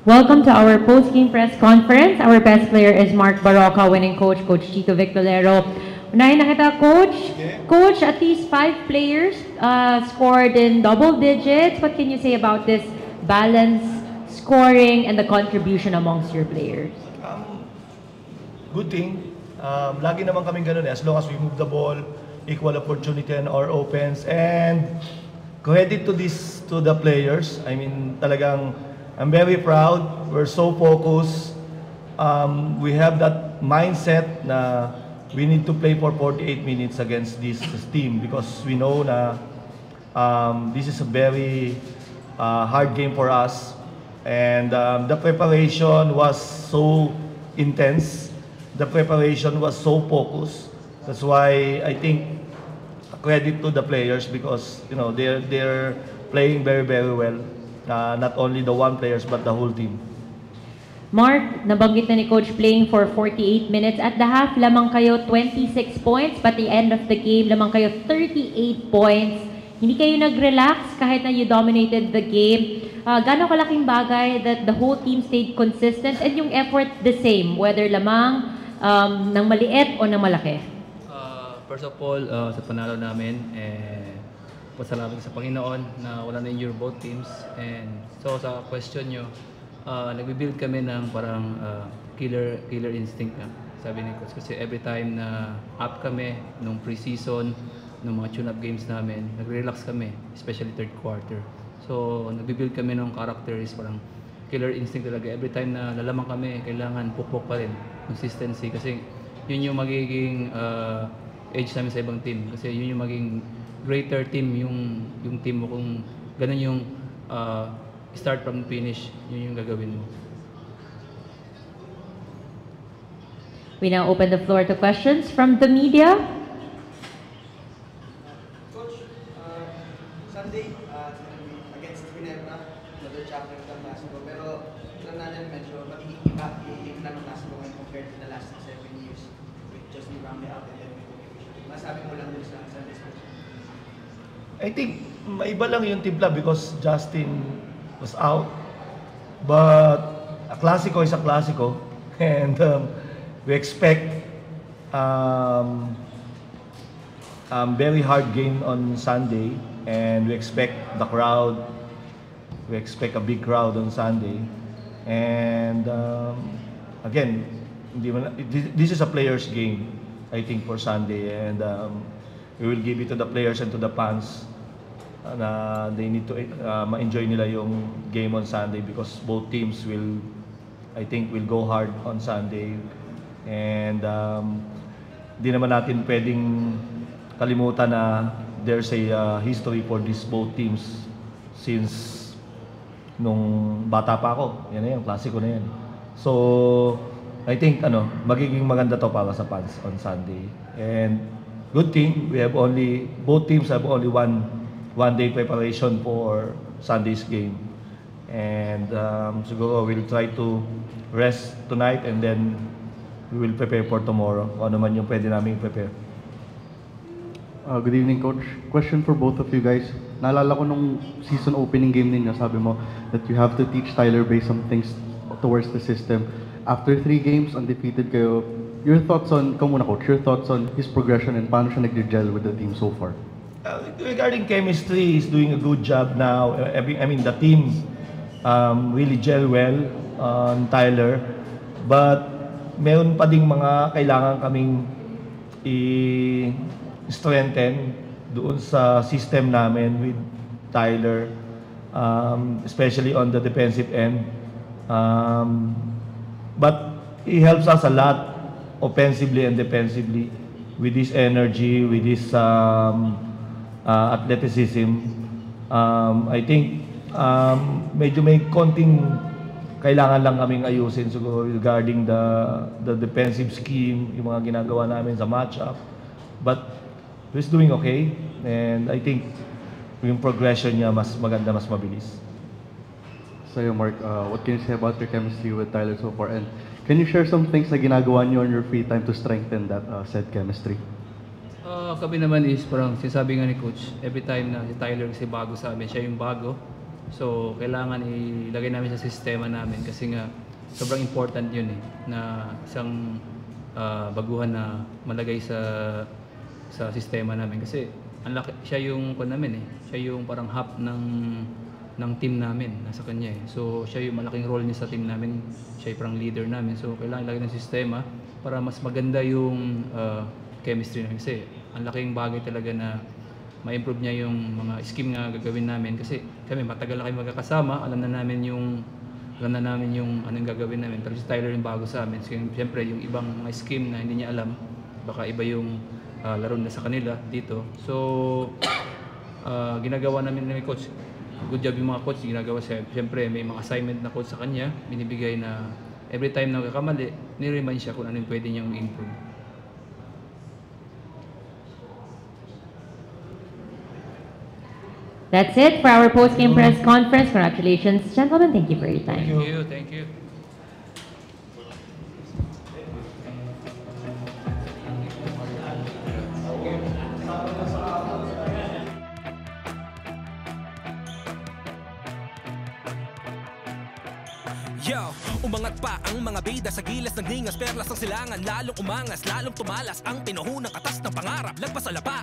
Welcome to our post-game press conference. Our best player is Mark Barroca, winning coach, Coach Chito Victolero. Unahin na kita, Coach. Coach, at least 5 players scored in double digits. What can you say about this balance, scoring, and the contribution amongst your players? Good thing. Lagi naman kaming ganun as long as we move the ball, equal opportunity on our opens, and credit to the players. I mean, talagang I'm very proud. We're so focused. We have that mindset na we need to play for 48 minutes against this team because we know na this is a very hard game for us. And the preparation was so intense. The preparation was so focused. That's why I think credit to the players because they're playing very well. Not only the one players but the whole team. Mark, nabanggit na ni Coach playing for 48 minutes. At the half, lamang kayo 26 points. But the end of the game, lamang kayo 38 points. Hindi kayo nag-relax kahit na you dominated the game. Gano'ng kalaking bagay that the whole team stayed consistent and yung effort the same, whether lamang ng maliit o ng malaki? First of all, sa panalo namin, pasalamat sa Panginoon na wala na injured both teams. And so sa question nyo, nagbibuild kami ng parang killer instinct na sabi ni Coach. Kasi every time na up kami nung pre-season, nung mga tune-up games namin, nag-relax kami, especially third quarter. So nagbibuild kami ng character is parang killer instinct talaga. Every time na lalamang kami, kailangan pukpok pa rin, consistency. Kasi yun yung magiging edge namin sa ibang team. Kasi yun yung maging greater team yung team mo kung ganun yung start from finish, yun yung gagawin mo. We now open the floor to questions from the media. Coach, Sunday against Ginebra, another chapter ng Clasico, pero alam natin medyo magiging iba yung ng Clasico ngayon compared to the last 7 years with Justin Ramley out and then with Coach. Masabi mo lang din sa Sunday Sports. I think maiba lang yung timpla because Justin was out. But a Clasico is a Clasico. And we expect very hard game on Sunday. And we expect the crowd. We expect a big crowd on Sunday. And again, this is a players' game, I think, for Sunday. And we will give it to the players and to the fans na they need to ma-enjoy nila yung game on Sunday because both teams will go hard on Sunday. And di naman natin pwedeng kalimutan na there's a history for these both teams since nung bata pa ako. Yan na yan, klasiko na yan. So I think magiging maganda to para sa fans on Sunday. And good thing, both teams have only one day preparation for Sunday's game. And siguro we'll try to rest tonight and then we will prepare for tomorrow. Kung ano man yung pwede namin prepare. Good evening, Coach. Question for both of you guys. Naalala ko nung season opening game ninyo, sabi mo that you have to teach Tyler Bay some things towards the system. After 3 games, undefeated kayo. Your thoughts on, Coach, your thoughts on his progression and paano siya nag-gel with the team so far? Regarding chemistry, he's doing a good job now. I mean, the team really gel well on Tyler. But meron pa ding mga kailangan kaming i-strengthen doon sa system namin with Tyler, especially on the defensive end. But he helps us a lot offensively and defensively with his energy, with his athleticism. I think medyo may konting kailangan lang kaming ayusin siguro regarding the defensive scheme, yung mga ginagawa namin sa matchup. But he's doing okay, and I think yung progression niya mas maganda, mas mabilis. Sa'yo, Mark, what can you say about your chemistry with Tyler so far? And can you share some things na ginagawa niyo on your free time to strengthen that said chemistry? Kami naman is parang sinasabi nga ni Coach, every time na si Tyler kasi bago sa amin, siya yung bago. So, kailangan ilagay namin sa sistema namin kasi nga sobrang important yun na isang baguhan na malagay sa sistema namin kasi siya yung siya yung parang hub ng team namin, nasa kanya So, siya yung malaking role niya sa team namin, siya yung parang leader namin. So, kailangan ilagay ng sistema para mas maganda yung chemistry namin kasi ang laking bagay talaga na ma-improve niya yung mga scheme nga gagawin namin kasi kami matagal na kami magkakasama, alam na namin yung anong gagawin namin. Pero si Tyler yung bago sa amin. So, siyempre, yung ibang mga scheme na hindi niya alam, baka iba yung laro na sa kanila dito. So, ginagawa namin ni coach. Good job yung mga coach, ginagawa siya. Siyempre, may mga assignment na coach sa kanya, binibigay na every time na nagkakamali, ni-remind siya kung ano yung pwede niyang improve. That's it for our post-game press conference. Congratulations, gentlemen. Thank you for your time. Thank you. Yo, umangat pa ang mga bida sa gilas ng ningas, perlas ng silangan, lalong umangas, lalong tumalas ang pinuhunang katas ng pangarap, lagpas sa lapa.